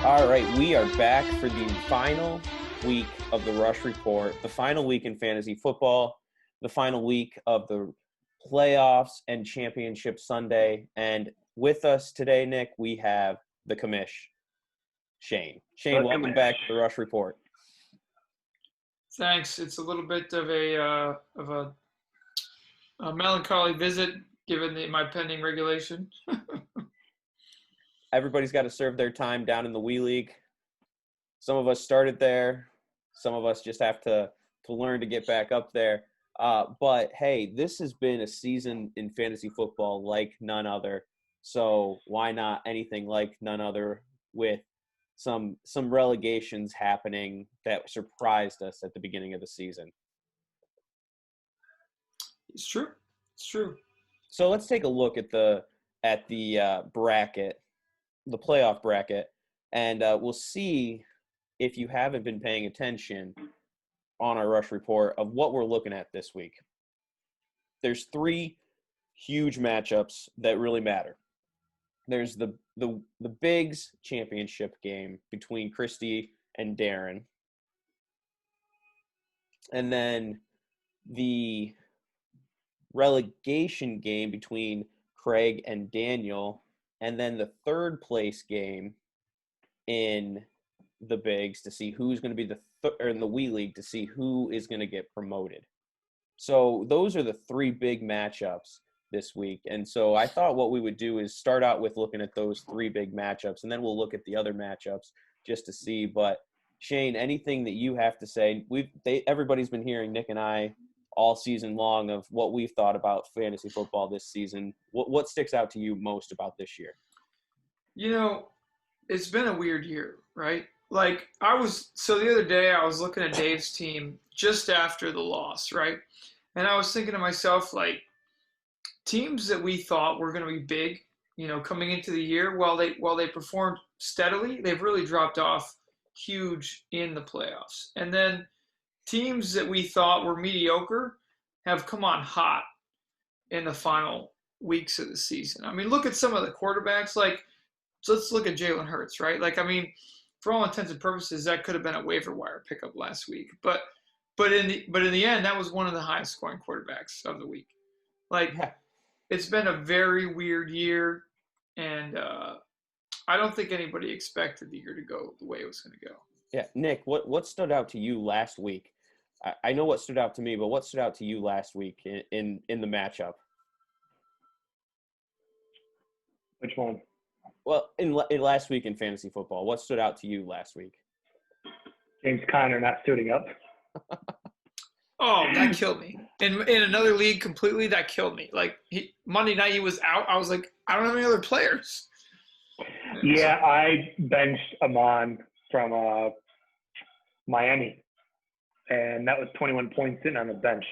All right, we are back for the final week of the Rush Report, the final week in fantasy football, the final week of the playoffs and championship Sunday. And with us today, Nick, we have the commish, Shane. Shane, welcome back to the Rush Report. Thanks. It's a little bit of a melancholy visit given my pending regulation. Everybody's got to serve their time down in the Wee League. Some of us started there. Some of us just have to learn to get back up there. But, hey, this has been a season in fantasy football like none other. So why not anything like none other with some relegations happening that surprised us at the beginning of the season? It's true. It's true. So let's take a look at the bracket, the playoff bracket, and we'll see if you haven't been paying attention on our Rush Report of what we're looking at this week. There's three huge matchups that really matter. There's the Bigs championship game between Christy and Darren. And then the relegation game between Craig and Daniel. And then the third place game in the Bigs to see who's going to be or in the Wee League to see who is going to get promoted. So those are the three big matchups this week. And so I thought what we would do is start out with looking at those three big matchups, and then we'll look at the other matchups just to see. But Shane, anything that you have to say? Everybody's been hearing Nick and I all season long of what we've thought about fantasy football this season. What sticks out to you most about this year? It's been a weird year, right? Like the other day I was looking at Dave's team just after the loss, right? And I was thinking to myself, like, teams that we thought were going to be big, coming into the year, while they performed steadily, they've really dropped off huge in the playoffs. And then teams that we thought were mediocre have come on hot in the final weeks of the season. I mean, look at some of the quarterbacks. Like, let's look at Jalen Hurts, right? Like, I mean, for all intents and purposes, that could have been a waiver wire pickup last week. But in the end, that was one of the highest scoring quarterbacks of the week. Like, It's been a very weird year, and I don't think anybody expected the year to go the way it was going to go. Yeah, Nick, what stood out to you last week? I know what stood out to me, but what stood out to you last week in the matchup? Which one? Well, in last week in fantasy football, what stood out to you last week? James Conner not suiting up. Oh, that killed me. In another league completely, that killed me. Like, Monday night he was out. I was like, I don't have any other players. Yeah, I benched Amon from Miami, and that was 21 points sitting on the bench.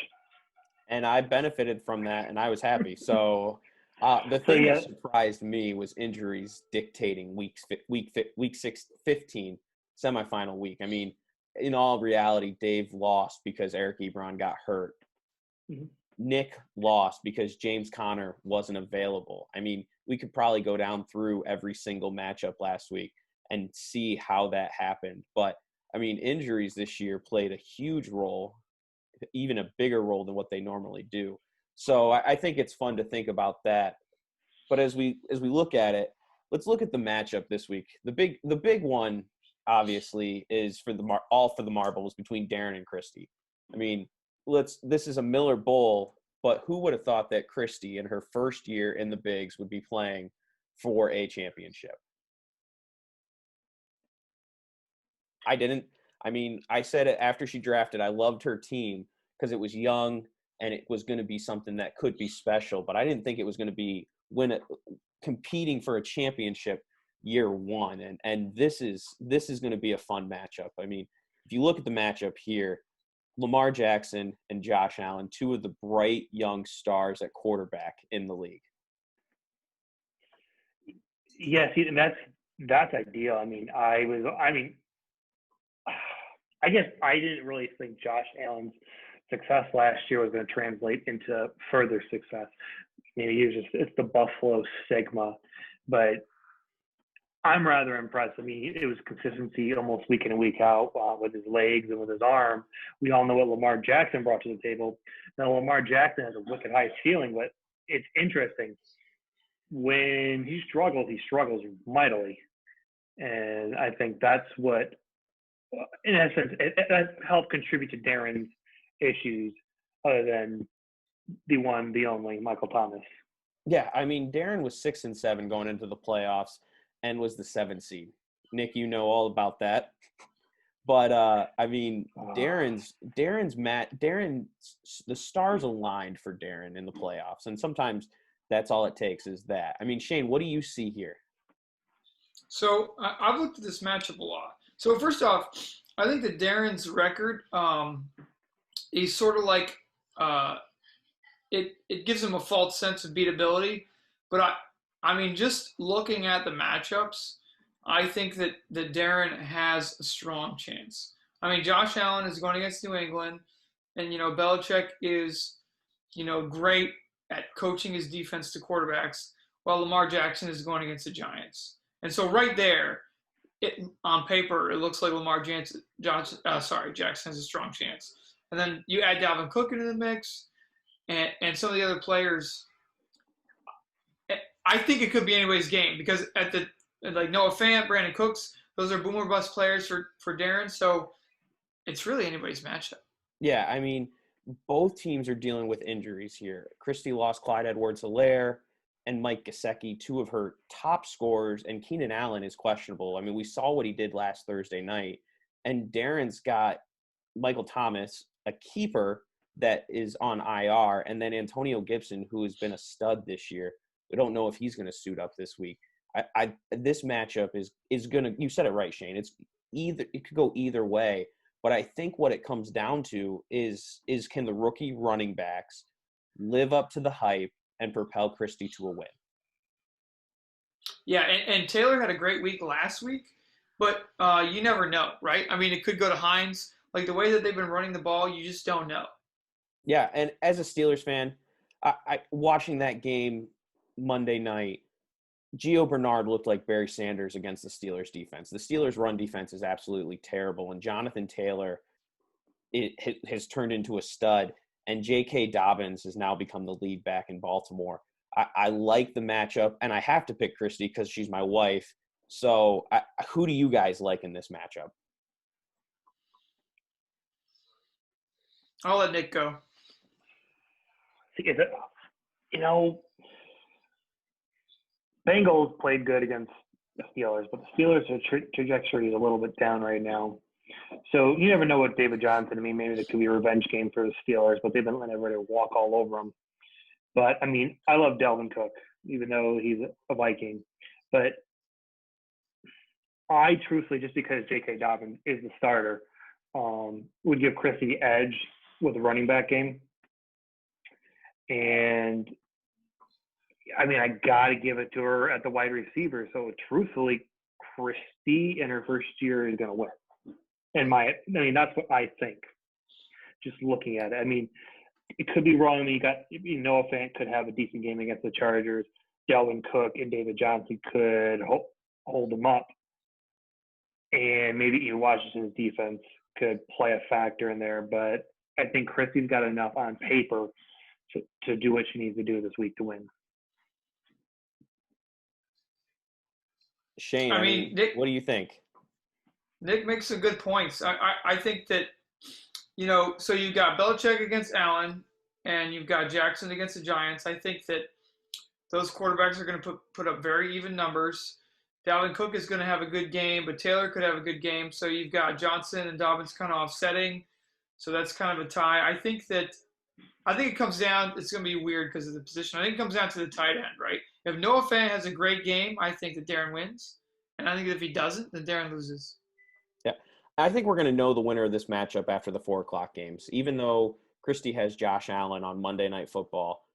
And I benefited from that, and I was happy. So the thing that surprised me was injuries dictating week 15, semifinal week. I mean, in all reality, Dave lost because Eric Ebron got hurt. Mm-hmm. Nick lost because James Conner wasn't available. I mean, we could probably go down through every single matchup last week and see how that happened. But, I mean, injuries this year played a huge role, even a bigger role than what they normally do. So I think it's fun to think about that. But as we look at it, let's look at the matchup this week. The big one, obviously, is for the marbles between Darren and Christy. I mean, this is a Miller Bowl, but who would have thought that Christy in her first year in the Bigs would be playing for a championship? I didn't. I mean, I said it after she drafted. I loved her team because it was young and it was going to be something that could be special, but I didn't think it was going to be competing for a championship year one. And this is going to be a fun matchup. I mean, if you look at the matchup here, Lamar Jackson and Josh Allen, two of the bright young stars at quarterback in the league. Yeah, see, and that's ideal. I guess I didn't really think Josh Allen's success last year was going to translate into further success. Maybe it's the Buffalo stigma, but I'm rather impressed. I mean, it was consistency almost week in and week out with his legs and with his arm. We all know what Lamar Jackson brought to the table. Now, Lamar Jackson has a wicked high ceiling, but it's interesting. When he struggles mightily. And I think that's what, in essence, that helped contribute to Darren's issues other than the one, the only, Michael Thomas. Yeah, I mean, Darren was 6-7 going into the playoffs and was the 7th seed. Nick, you know all about that. But I mean, Darren's the stars aligned for Darren in the playoffs, and sometimes that's all it takes is that. I mean, Shane, what do you see here? So I've looked at this matchup a lot. So first off, I think that Darren's record is sort of like it gives him a false sense of beatability. But I mean, just looking at the matchups, I think that Darren has a strong chance. I mean, Josh Allen is going against New England, and Belichick is great at coaching his defense to quarterbacks, while Lamar Jackson is going against the Giants. And so right there, on paper, it looks like Jackson has a strong chance. And then you add Dalvin Cook into the mix, and some of the other players. I think it could be anybody's game because Noah Fant, Brandon Cooks, those are boom or bust players for Darren. So it's really anybody's matchup. Yeah, I mean, both teams are dealing with injuries here. Christy lost Clyde Edwards-Helaire and Mike Gesicki, two of her top scorers, and Keenan Allen is questionable. I mean, we saw what he did last Thursday night. And Darren's got Michael Thomas, a keeper that is on IR, and then Antonio Gibson, who has been a stud this year. We don't know if he's going to suit up this week. This matchup is going to – you said it right, Shane. It could go either way. But I think what it comes down to is can the rookie running backs live up to the hype and propel Christie to a win? Yeah, and Taylor had a great week last week, but you never know, right? I mean, it could go to Hines. Like the way that they've been running the ball, you just don't know. Yeah, and as a Steelers fan, I watching that game Monday night, Gio Bernard looked like Barry Sanders against the Steelers defense. The Steelers run defense is absolutely terrible, and Jonathan Taylor has turned into a stud, and J.K. Dobbins has now become the lead back in Baltimore. I like the matchup, and I have to pick Christy because she's my wife. So who do you guys like in this matchup? I'll let Nick go. Bengals played good against the Steelers, but the Steelers' trajectory is a little bit down right now. So you never know what David Johnson. I mean, maybe it could be a revenge game for the Steelers, but they've been letting everybody walk all over them. But, I mean, I love Dalvin Cook, even though he's a Viking. But I truthfully, just because J.K. Dobbins is the starter, would give Chrissy the edge with the running back game. And, I mean, I got to give it to her at the wide receiver. So, truthfully, Christy in her first year is going to win. That's what I think, just looking at it. I mean, it could be wrong. I mean, Noah Fant could have a decent game against the Chargers. Dalvin Cook and David Johnson could hold them up. And maybe even Washington's defense could play a factor in there. But I think Christy's got enough on paper to do what she needs to do this week to win. Shane, I mean, Nick, what do you think? Nick makes some good points. I think that, so you've got Belichick against Allen, and you've got Jackson against the Giants. I think that those quarterbacks are going to put up very even numbers. Dalvin Cook is going to have a good game, but Taylor could have a good game. So you've got Johnson and Dobbins kind of offsetting. So that's kind of a tie. I think it comes down, it's going to be weird because of the position. I think it comes down to the tight end, right? If Noah Fant has a great game, I think that Darren wins. And I think that if he doesn't, then Darren loses. Yeah. I think we're going to know the winner of this matchup after the 4 o'clock games. Even though Christy has Josh Allen on Monday Night Football,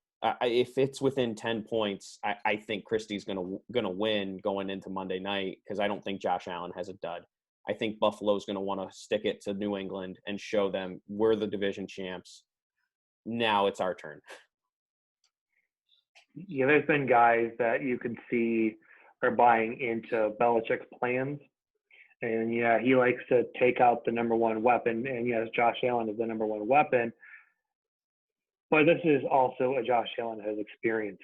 if it's within 10 points, I think Christy's going to win going into Monday night because I don't think Josh Allen has a dud. I think Buffalo's going to want to stick it to New England and show them we're the division champs. Now it's our turn. Yeah, there's been guys that you can see are buying into Belichick's plans. And yeah, he likes to take out the number one weapon. And yes, Josh Allen is the number one weapon. But this is also a Josh Allen that has experience.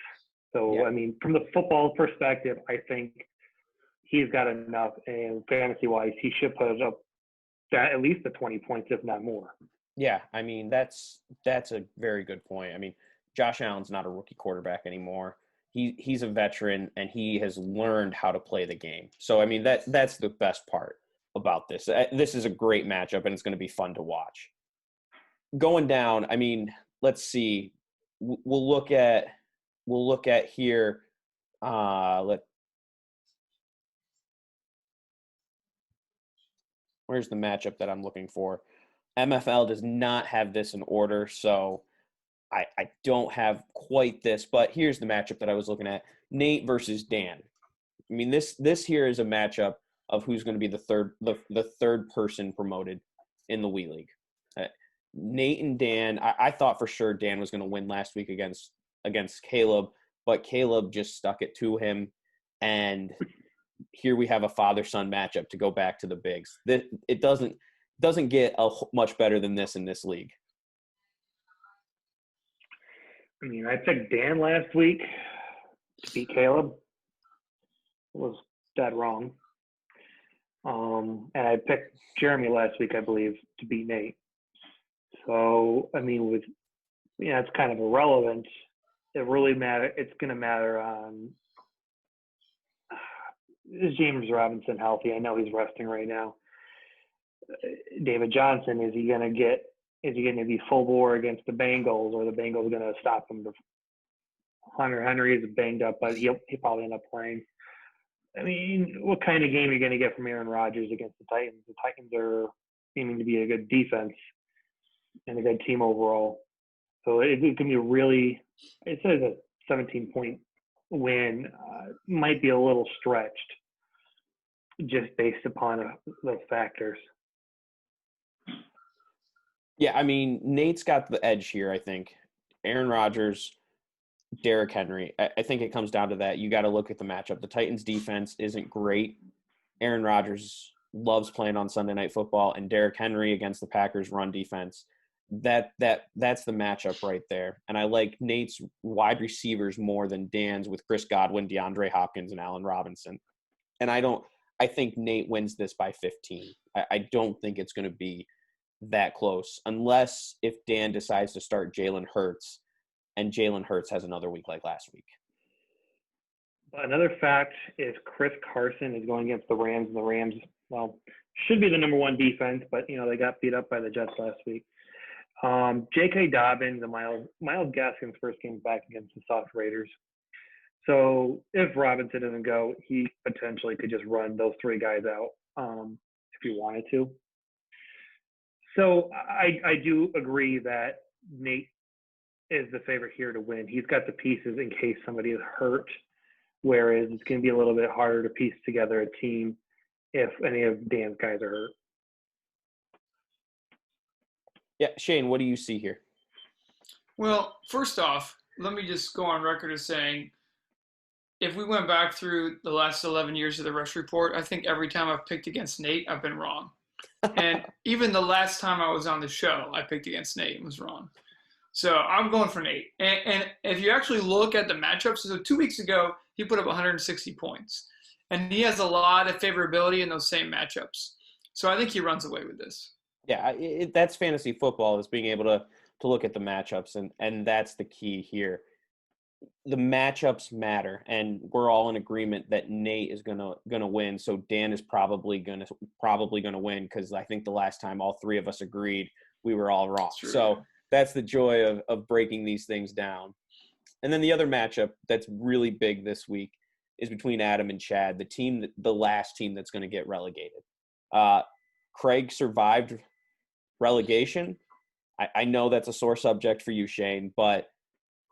So, Yeah. I mean, from the football perspective, I think he's got enough. And fantasy-wise, he should put up at least the 20 points, if not more. Yeah, I mean, that's a very good point. I mean, Josh Allen's not a rookie quarterback anymore. He's a veteran, and he has learned how to play the game. So, I mean, that's the best part about this. This is a great matchup, and it's going to be fun to watch. Going down, I mean, let's see. We'll look at here. Where's the matchup that I'm looking for? MFL does not have this in order, so I don't have quite this. But here's the matchup that I was looking at: Nate versus Dan. I mean, this here is a matchup of who's going to be the third person promoted in the Wii League. Nate and Dan, I thought for sure Dan was going to win last week against Caleb, but Caleb just stuck it to him, and here we have a father-son matchup to go back to the bigs. It doesn't get much better than this in this league. I mean, I picked Dan last week to beat Caleb. It was dead wrong. And I picked Jeremy last week, I believe, to beat Nate. So, I mean, it's kind of irrelevant. It really matter. It's going to matter on is James Robinson healthy? I know he's resting right now. David Johnson, is he going to be full bore against the Bengals, or the Bengals going to stop him? Hunter Henry is banged up, but he'll probably end up playing. I mean, what kind of game are you going to get from Aaron Rodgers against the Titans? The Titans are seeming to be a good defense and a good team overall. So it can be it says a 17-point win might be a little stretched just based upon those factors. Yeah, I mean, Nate's got the edge here, I think. Aaron Rodgers, Derrick Henry. I think it comes down to that. You got to look at the matchup. The Titans' defense isn't great. Aaron Rodgers loves playing on Sunday Night Football, and Derrick Henry against the Packers' run defense. That's the matchup right there. And I like Nate's wide receivers more than Dan's with Chris Godwin, DeAndre Hopkins, and Allen Robinson. And I think Nate wins this by 15. I don't think it's going to be that close, unless if Dan decides to start Jalen Hurts, and Jalen Hurts has another week like last week. Another fact is Chris Carson is going against the Rams, and the Rams, well, should be the number one defense, but they got beat up by the Jets last week. J.K. Dobbins and Myles Gaskins first came back against the Soft Raiders. So if Robinson doesn't go, he potentially could just run those three guys out if he wanted to. So I do agree that Nate is the favorite here to win. He's got the pieces in case somebody is hurt, whereas it's going to be a little bit harder to piece together a team if any of Dan's guys are hurt. Yeah, Shane, what do you see here? Well, first off, let me just go on record as saying, if we went back through the last 11 years of the Rush Report, I think every time I've picked against Nate, I've been wrong. And even the last time I was on the show, I picked against Nate and was wrong. So I'm going for Nate. And if you actually look at the matchups, so 2 weeks ago, he put up 160 points. And he has a lot of favorability in those same matchups. So I think he runs away with this. Yeah, that's fantasy football, is being able to look at the matchups, and that's the key here. The matchups matter, and we're all in agreement that Nate is gonna win. So Dan is probably gonna win, because I think the last time all three of us agreed, we were all wrong. So that's the joy of breaking these things down. And then the other matchup that's really big this week is between Adam and Chad, the last team that's going to get relegated. Craig survived relegation. I know that's a sore subject for you, Shane, but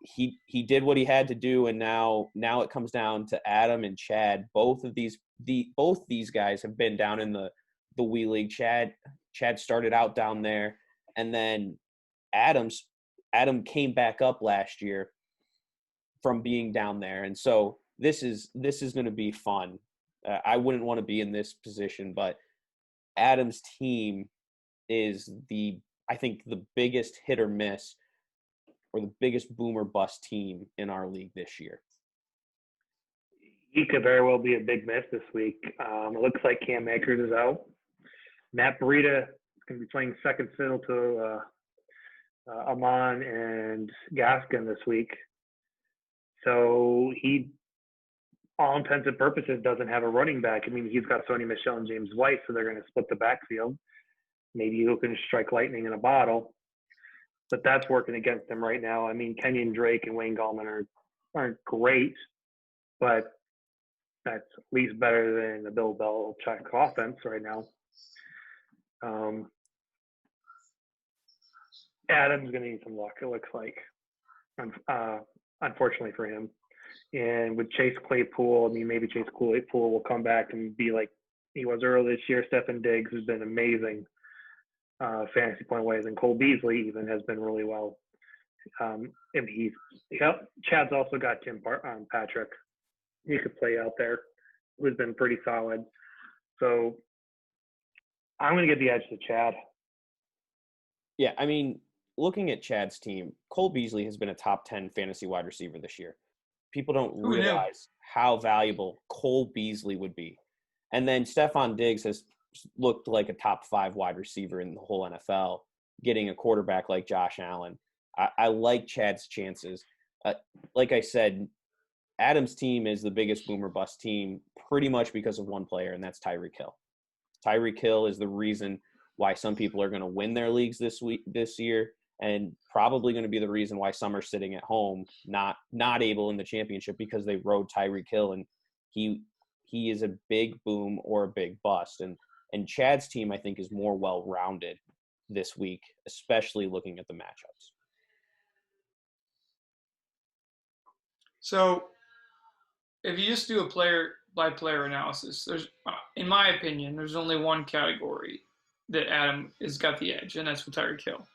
he did what he had to do, and now it comes down to Adam and Chad. Both these guys have been down in the Wii League. Chad started out down there, and then Adam came back up last year from being down there, and so this is going to be fun. I wouldn't want to be in this position, but Adam's team is I think the biggest hit or miss or the biggest boom or bust team in our league this year. He could very well be a big miss this week. It looks like Cam Akers is out. Matt Breida is going to be playing second fiddle to Amon and Gaskin this week. So he, all intents and purposes, doesn't have a running back. I mean, he's got Sony Michel and James White, so they're going to split the backfield. Maybe he can strike lightning in a bottle. But that's working against him right now. I mean, Kenyon Drake and Wayne Gallman aren't great, but that's at least better than the Bill Belichick offense right now. Adam's going to need some luck, it looks like, unfortunately for him. And with Chase Claypool, I mean, maybe Chase Claypool will come back and be like he was earlier this year. Stephen Diggs has been amazing fantasy point ways, and Cole Beasley even has been really well. And Chad's also got Tim Patrick. He could play out there, who's been pretty solid. So I'm going to give the edge to Chad. Yeah, I mean, looking at Chad's team, Cole Beasley has been a top 10 fantasy wide receiver this year. People don't realize how valuable Cole Beasley would be. And then Stephon Diggs has looked like a top 5 wide receiver in the whole NFL, getting a quarterback like Josh Allen. I like Chad's chances. Like I said, Adam's team is the biggest boomer bust team pretty much because of one player, and that's Tyreek Hill. Tyreek Hill is the reason why some people are going to win their leagues this year, and probably going to be the reason why some are sitting at home, not able in the championship because they rode Tyreek Hill, and he is a big boom or a big bust. And Chad's team, I think, is more well-rounded this week, especially looking at the matchups. So if you just do a player-by-player analysis, there's, in my opinion, there's only one category that Adam has got the edge, and that's with Tyreek Hill.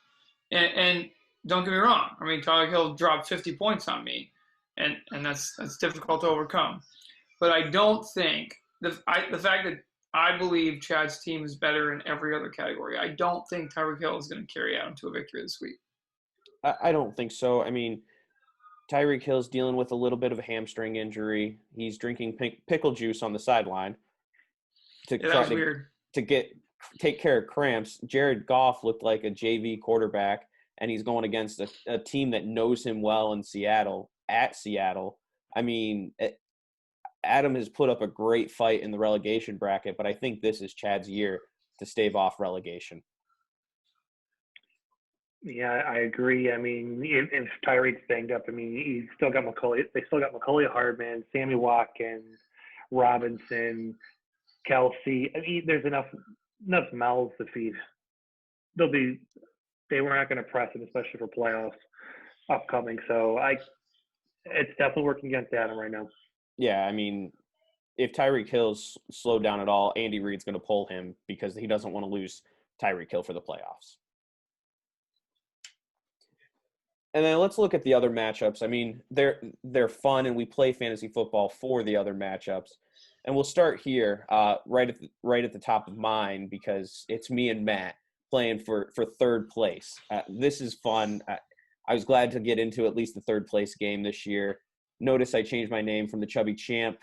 And don't get me wrong. I mean, Tyreek Hill dropped 50 points on me, and that's difficult to overcome. But I don't think the fact that I believe Chad's team is better in every other category, I don't think Tyreek Hill is going to carry Adam to a victory this week. I don't think so. I mean, Tyreek Hill's dealing with a little bit of a hamstring injury. He's drinking pickle juice on the sideline to take care of cramps. Jared Goff looked like a JV quarterback, and he's going against a team that knows him well in Seattle, at Seattle. I mean, Adam has put up a great fight in the relegation bracket, but I think this is Chad's year to stave off relegation. Yeah, I agree. I mean, if Tyreek's banged up, I mean, he's still got McCauley. They still got McCauley Hardman, Sammy Watkins, Robinson, Kelsey. I mean, there's enough mouths to feed. They were not going to press it, especially for playoffs upcoming. So it's definitely working against Adam right now. Yeah, I mean, if Tyreek Hill's slowed down at all, Andy Reid's going to pull him because he doesn't want to lose Tyreek Hill for the playoffs. And then let's look at the other matchups. I mean, they're fun, and we play fantasy football for the other matchups. And we'll start here, right at the top of mine, because it's me and Matt playing for third place. This is fun. I was glad to get into at least the third place game this year. Notice I changed my name from the Chubby Champ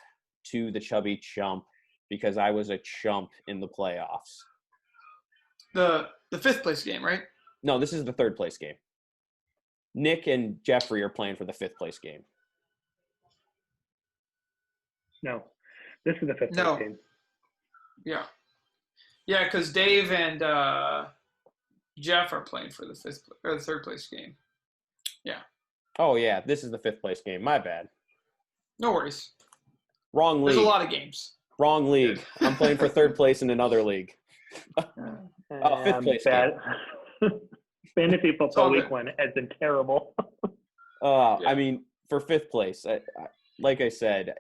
to the Chubby Chump because I was a chump in the playoffs. The fifth place game, right? No, this is the third place game. Nick and Jeffrey are playing for the fifth place game. No, this is the fifth place game. Yeah, because Dave and Jeff are playing for the third place game. Yeah. Oh yeah, this is the fifth place game. My bad. No worries. Wrong league. There's a lot of games. Wrong league. I'm playing for third place in another league. Fifth place game. Fantasy football week one has been terrible. I mean, for fifth place, like I said,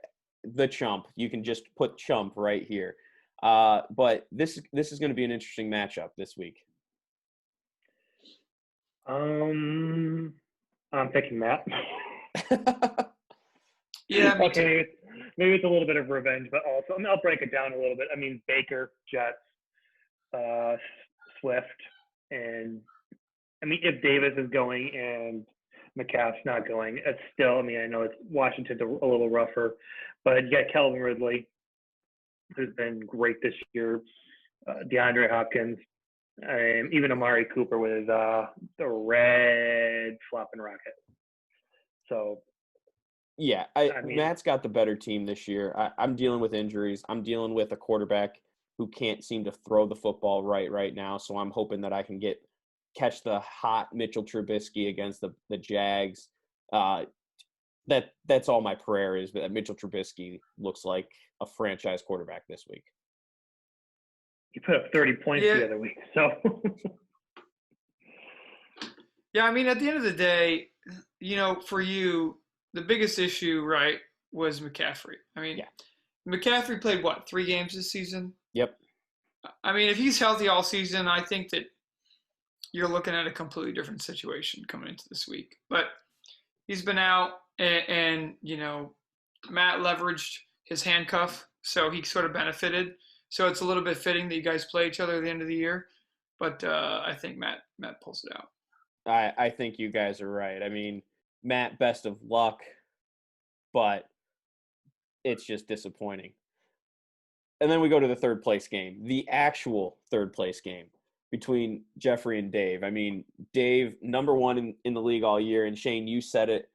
the chump. You can just put chump right here. But this is going to be an interesting matchup this week. I'm picking Matt. Yeah. Okay. maybe it's a little bit of revenge, but also, I mean, I'll break it down a little bit. I mean, Baker, Jets, Swift, and I mean, if Davis is going and McCaff's not going, it's still, I mean, I know it's Washington's a little rougher, but you got Calvin Ridley, who's been great this year, DeAndre Hopkins, even Amari Cooper with the red flopping rocket. So, yeah, I mean, Matt's got the better team this year. I'm dealing with injuries. I'm dealing with a quarterback who can't seem to throw the football right now. So I'm hoping that I can catch the hot Mitchell Trubisky against the Jags. That's all my prayer is, that Mitchell Trubisky looks like a franchise quarterback this week. He put up 30 points the other week, so. Yeah, I mean, at the end of the day, for you, the biggest issue, right, was McCaffrey. I mean, McCaffrey played, 3 games this season? Yep. I mean, if he's healthy all season, I think that you're looking at a completely different situation coming into this week. But he's been out, and Matt leveraged his handcuff, so he sort of benefited. So it's a little bit fitting that you guys play each other at the end of the year. But I think Matt pulls it out. I think you guys are right. I mean, Matt, best of luck, but it's just disappointing. And then we go to the third place game, the actual third place game between Jeffrey and Dave. I mean, Dave, number one in the league all year, and Shane, you said it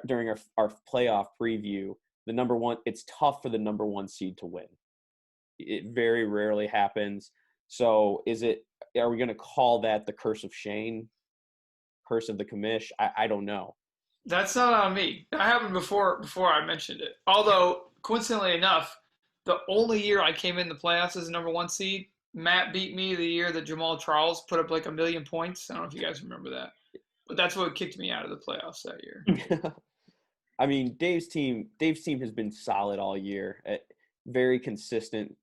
during our playoff preview. The number one, it's tough for the number one seed to win. It very rarely happens. So are we going to call that the curse of Shane? Curse of the commish? I don't know. That's not on me. That happened before I mentioned it. Although, coincidentally enough, the only year I came in the playoffs as a number one seed, Matt beat me the year that Jamal Charles put up like 1 million points. I don't know if you guys remember that. But that's what kicked me out of the playoffs that year. I mean, Dave's team has been solid all year. Very consistent,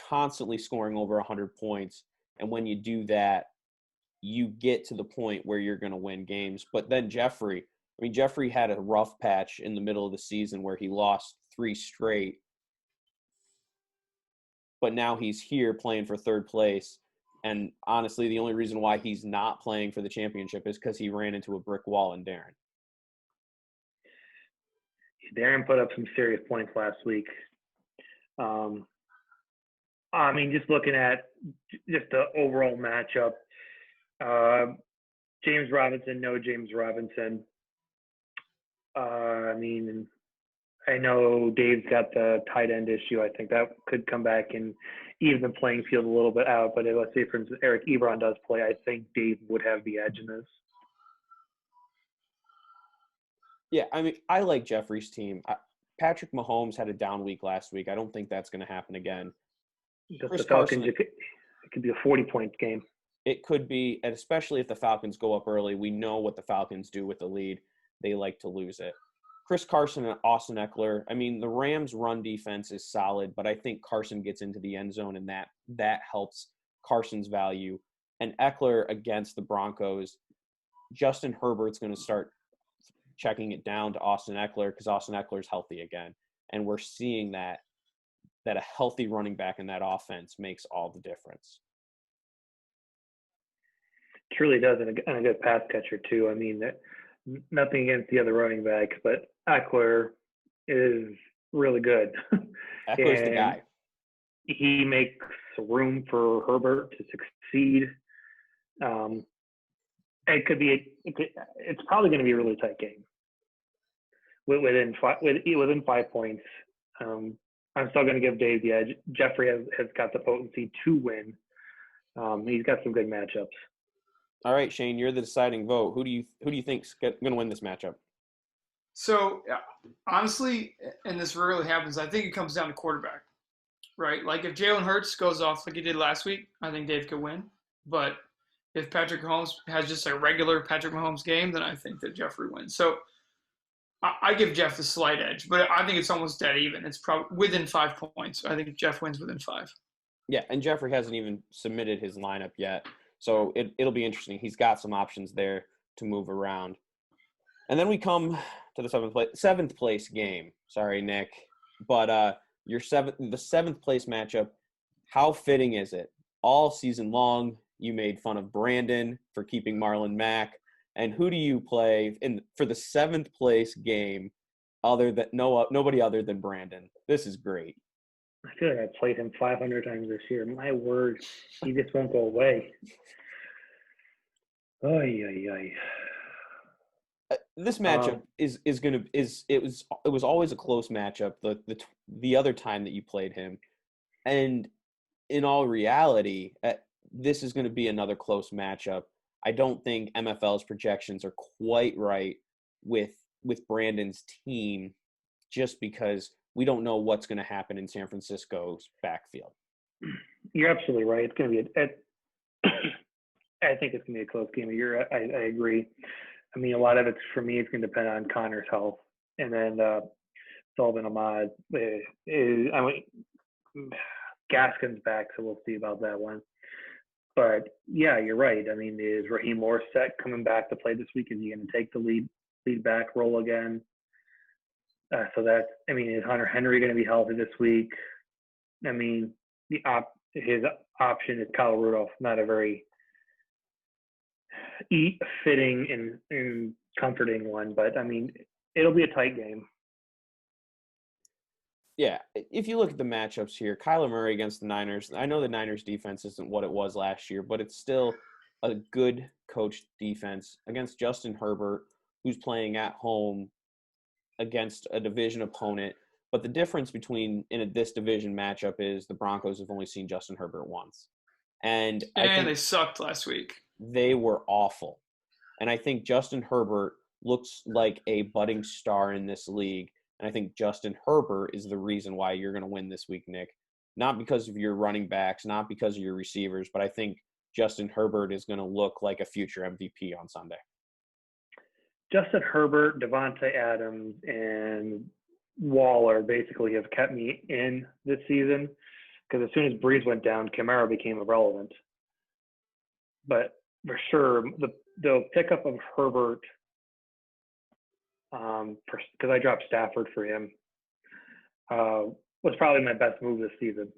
constantly scoring over 100 points. And when you do that, you get to the point where you're going to win games. But then Jeffrey had a rough patch in the middle of the season where he lost 3 straight. But now he's here playing for third place. And honestly, the only reason why he's not playing for the championship is because he ran into a brick wall in Darren. Darren put up some serious points last week. I mean, just looking at just the overall matchup, James Robinson, no James Robinson. I mean, I know Dave's got the tight end issue. I think that could come back and even the playing field a little bit out. But let's say, for instance, Eric Ebron does play, I think Dave would have the edge in this. Yeah, I mean, I like Jeffrey's team. Patrick Mahomes had a down week last week. I don't think that's going to happen again. The Falcons, it could be a 40-point game. It could be, and especially if the Falcons go up early. We know what the Falcons do with the lead. They like to lose it. Chris Carson and Austin Eckler. I mean, the Rams' run defense is solid, but I think Carson gets into the end zone, and that helps Carson's value. And Eckler against the Broncos, Justin Herbert's going to start checking it down to Austin Eckler because Austin Eckler's healthy again. And we're seeing that a healthy running back in that offense makes all the difference. Truly does, and a good pass catcher too. I mean, nothing against the other running backs, but Eckler is really good. Eckler's the guy. He makes room for Herbert to succeed. It's probably going to be a really tight game. Within 5 points. I'm still going to give Dave the edge. Jeffrey has got the potency to win. He's got some good matchups. All right, Shane, you're the deciding vote. Who do you think's going to win this matchup? So, honestly, and this rarely happens, I think it comes down to quarterback, right? Like if Jalen Hurts goes off like he did last week, I think Dave could win. But if Patrick Mahomes has just a regular Patrick Mahomes game, then I think that Jeffrey wins. So I give Jeff the slight edge, but I think it's almost dead even. It's probably within 5 points. I think Jeff wins within 5. Yeah, and Jeffrey hasn't even submitted his lineup yet. So it'll be interesting. He's got some options there to move around. And then we come to the seventh place game. Sorry, Nick. But the seventh place matchup, how fitting is it? All season long, you made fun of Brandon for keeping Marlon Mack. And who do you play for the seventh place game nobody other than Brandon? This is great. I feel like I played him 500 times this year. My word, he just won't go away. Oy, oy, oy. This matchup it was always a close matchup the other time that you played him, and in all reality, this is going to be another close matchup. I don't think MFL's projections are quite right with Brandon's team, just because we don't know what's going to happen in San Francisco's backfield. You're absolutely right. It's going to be I think it's going to be a close game. I agree. I mean, a lot of it for me is going to depend on Connor's health, and then Sullivan Ahmad. Gaskin's back, so we'll see about that one. But yeah, you're right. I mean, is Raheem Morset coming back to play this week? Is he going to take the lead back role again? Is Hunter Henry going to be healthy this week? I mean, his option is Kyle Rudolph, not a very fitting and comforting one, but I mean, it'll be a tight game. Yeah, if you look at the matchups here, Kyler Murray against the Niners, I know the Niners defense isn't what it was last year, but it's still a good coached defense against Justin Herbert, who's playing at home against a division opponent. But the difference between this division matchup is the Broncos have only seen Justin Herbert once. And I think they sucked last week. They were awful. And I think Justin Herbert looks like a budding star in this league. And I think Justin Herbert is the reason why you're going to win this week, Nick. Not because of your running backs, not because of your receivers, but I think Justin Herbert is going to look like a future MVP on Sunday. Justin Herbert, Devontae Adams, and Waller basically have kept me in this season, because as soon as Breeze went down, Kamara became irrelevant. But for sure, the pickup of Herbert, because I dropped Stafford for him, was probably my best move this season.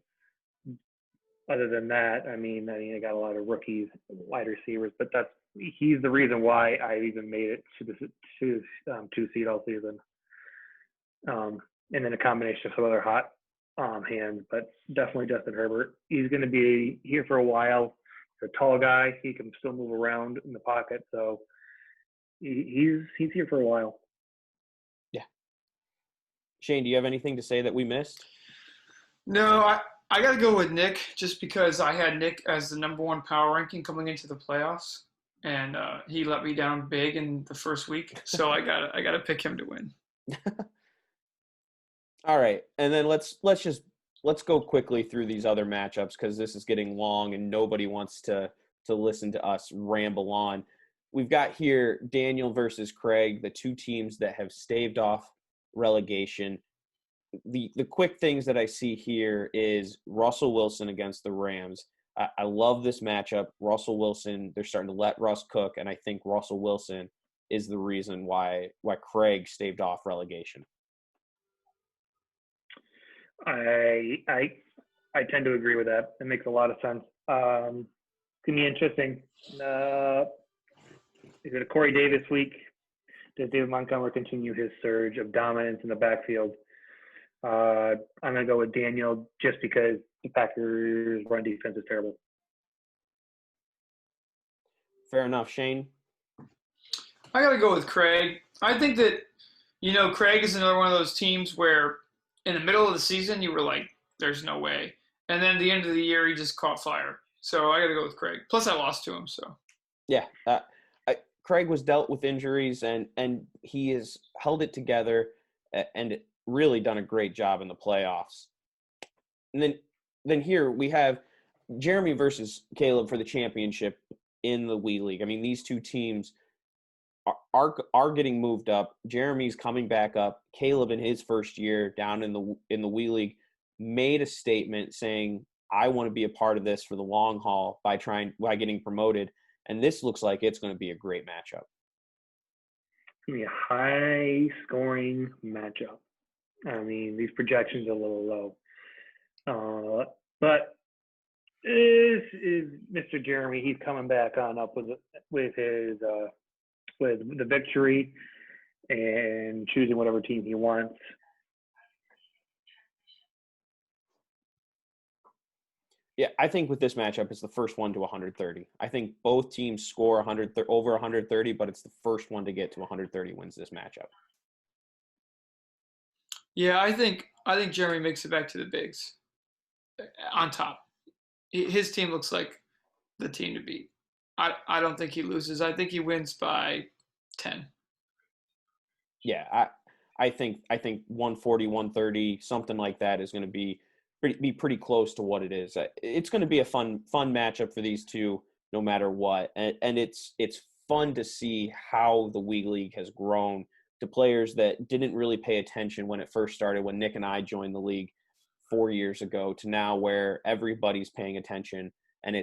Other than that, I mean, I got a lot of rookies, wide receivers, but he's the reason why I even made it to the two seed all season. And then a combination of some other hot hands, but definitely Justin Herbert. He's going to be here for a while. He's a tall guy. He can still move around in the pocket, so he's here for a while. Yeah. Shane, do you have anything to say that we missed? No, I got to go with Nick, just because I had Nick as the number one power ranking coming into the playoffs, and he let me down big in the first week. So I got to pick him to win. All right, and then let's go quickly through these other matchups, because this is getting long and nobody wants to listen to us ramble on. We've got here Daniel versus Craig, the two teams that have staved off relegation. The quick things that I see here is Russell Wilson against the Rams. I love this matchup. Russell Wilson, they're starting to let Russ cook, and I think Russell Wilson is the reason why Craig staved off relegation. I tend to agree with that. It makes a lot of sense. It's gonna be interesting. Is it a Corey Davis week? Does David Montgomery continue his surge of dominance in the backfield? I'm gonna go with Daniel, just because the Packers' run defense is terrible. Fair enough, Shane. I got to go with Craig. I think that, Craig is another one of those teams where in the middle of the season, you were like, there's no way. And then at the end of the year, he just caught fire. So I got to go with Craig. Plus, I lost to him. So yeah, Craig was dealt with injuries, and he has held it together and really done a great job in the playoffs. And then here we have Jeremy versus Caleb for the championship in the Wii League. I mean, these two teams are getting moved up. Jeremy's coming back up. Caleb, in his first year down in the Wii League, made a statement saying, I want to be a part of this for the long haul by getting promoted. And this looks like it's going to be a great matchup. It's going to be a high-scoring matchup. I mean, these projections are a little low. But this is Mr. Jeremy. He's coming back on up with his with the victory and choosing whatever team he wants. Yeah, I think with this matchup, it's the first one to 130. I think both teams score over 130, but it's the first one to get to 130 wins this matchup. Yeah, I think Jeremy makes it back to the bigs on top. His team looks like the team to beat. I don't think he loses. I think he wins by 10. Yeah, I think 140, 130, something like that is going to be pretty close to what it is. It's going to be a fun matchup for these two, no matter what. And it's fun to see how the Wii League has grown to players that didn't really pay attention when it first started, when Nick and I joined the league 4 years ago, to now where everybody's paying attention and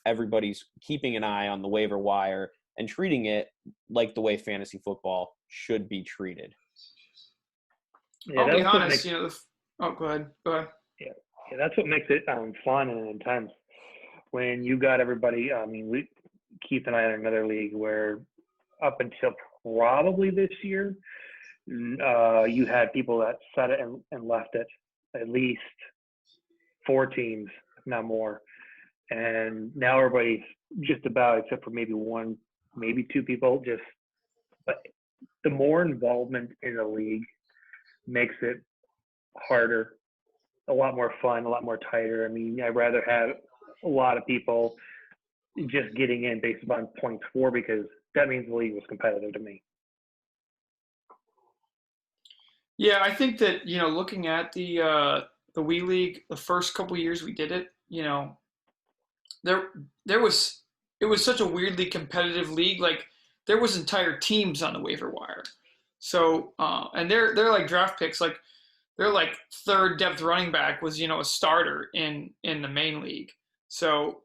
everybody's keeping an eye on the waiver wire and treating it like the way fantasy football should be treated. Yeah, I'll be honest, oh, go ahead. Yeah, that's what makes it fun and intense. When you got everybody, I mean, Keith and I in another league where up until probably this year, you had people that set it and left it, at least 4 teams, if not more. And now everybody's just about, except for maybe 1, maybe 2 people, but the more involvement in the league makes it harder, a lot more fun, a lot more tighter. I mean, I'd rather have a lot of people just getting in based upon points for, because that means the league was competitive to me. Yeah, I think that, looking at the Wii League, the first couple years we did it, there was it was such a weirdly competitive league. Like there was entire teams on the waiver wire. So and they're like draft picks. Like they're like third depth running back was a starter in the main league. So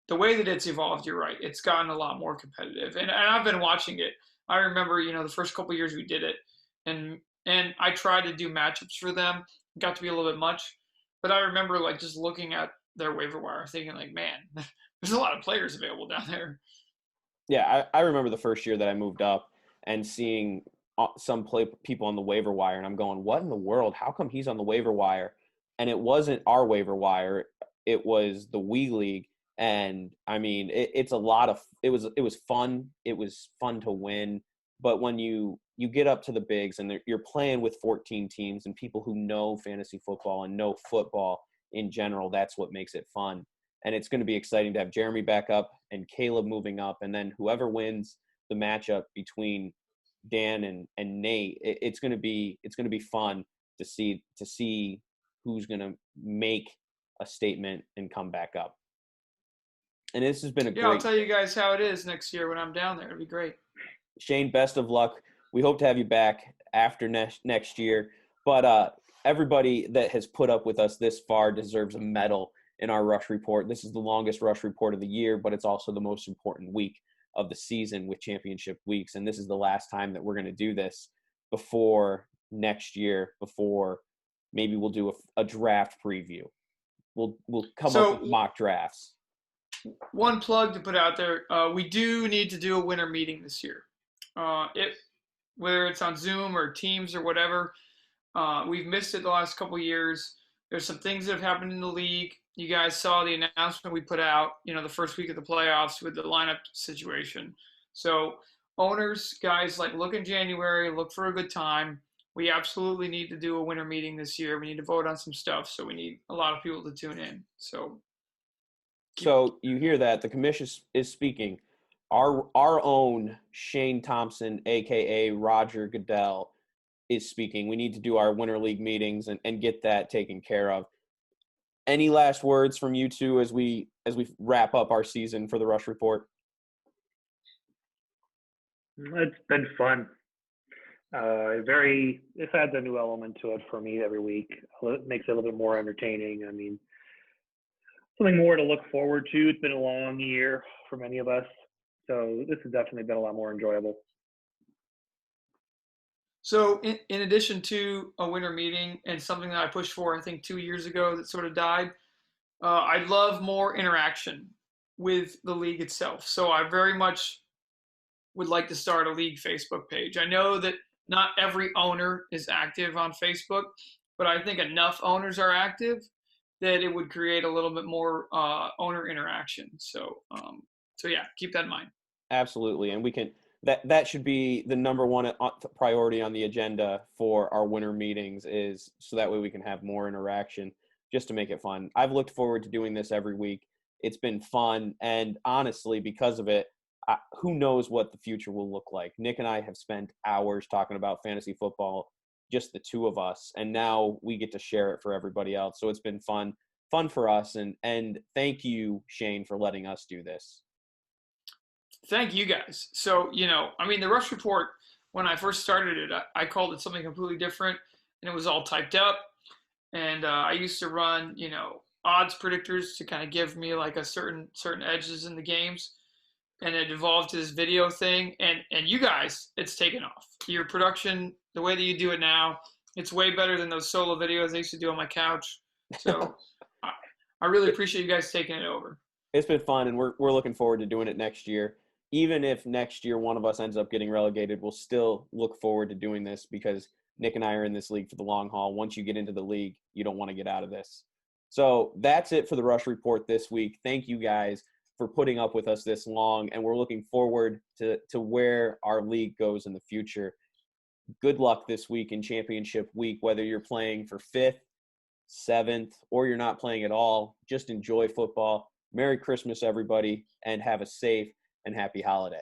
the way that it's evolved, you're right. It's gotten a lot more competitive, and I've been watching it. I remember the first couple years we did it, and I tried to do matchups for them. It got to be a little bit much, but I remember like just looking at their waiver wire, thinking like, man, there's a lot of players available down there. Yeah, I remember the first year that I moved up and seeing some people on the waiver wire, and I'm going, what in the world? How come he's on the waiver wire? And it wasn't our waiver wire; it was the Wii League. And I mean, it's a lot of it was fun. It was fun to win, but when you get up to the bigs and you're playing with 14 teams and people who know fantasy football and know football in general, that's what makes it fun. And it's going to be exciting to have Jeremy back up and Caleb moving up, and then whoever wins the matchup between Dan and Nate, it's going to be fun to see who's going to make a statement and come back up. And this has been a great. I'll tell you guys how it is next year when I'm down there. It'll be great. Shane, best of luck. We hope to have you back after next year. But everybody that has put up with us this far deserves a medal in our rush report. This is the longest rush report of the year, but it's also the most important week of the season with championship weeks. And this is the last time that we're going to do this before next year, before maybe we'll do a draft preview. We'll come up with mock drafts. One plug to put out there, we do need to do a winter meeting this year. Whether it's on Zoom or Teams or whatever, we've missed it the last couple of years. There's some things that have happened in the league. You guys saw the announcement we put out, the first week of the playoffs with the lineup situation. So owners, guys, look in January, look for a good time. We absolutely need to do a winter meeting this year. We need to vote on some stuff, so we need a lot of people to tune in. So you hear that. The commission is speaking. Our own Shane Thompson, a.k.a. Roger Goodell, is speaking. We need to do our Winter League meetings and get that taken care of. Any last words from you two as we wrap up our season for the Rush Report? It's been fun. This adds a new element to it for me every week. It makes it a little bit more entertaining. I mean, something more to look forward to. It's been a long year for many of us, so this has definitely been a lot more enjoyable. So in addition to a winter meeting and something that I pushed for, I think 2 years ago that sort of died, I'd love more interaction with the league itself. So I very much would like to start a league Facebook page. I know that not every owner is active on Facebook, but I think enough owners are active that it would create a little bit more owner interaction. So yeah, keep that in mind. Absolutely, and we can that should be the number one priority on the agenda for our winter meetings, is so that way we can have more interaction, just to make it fun. I've looked forward to doing this every week. It's been fun, and honestly, because of it, who knows what the future will look like. Nick and I have spent hours talking about fantasy football, just the two of us, and now we get to share it for everybody else. So it's been fun for us, and thank you, Shane, for letting us do this. Thank you guys. So, I mean, the Rush Report, when I first started it, I called it something completely different, and it was all typed up. And I used to run, odds predictors to kind of give me like a certain edges in the games. And it evolved to this video thing. And you guys, it's taken off. Your production, the way that you do it now, it's way better than those solo videos I used to do on my couch. So I really appreciate you guys taking it over. It's been fun, and we're looking forward to doing it next year. Even if next year one of us ends up getting relegated, we'll still look forward to doing this, because Nick and I are in this league for the long haul. Once you get into the league, you don't want to get out of this. So that's it for the Rush Report this week. Thank you guys for putting up with us this long, and we're looking forward to where our league goes in the future. Good luck this week in championship week, whether you're playing for 5th, 7th, or you're not playing at all. Just enjoy football. Merry Christmas, everybody, and have a safe and happy holiday.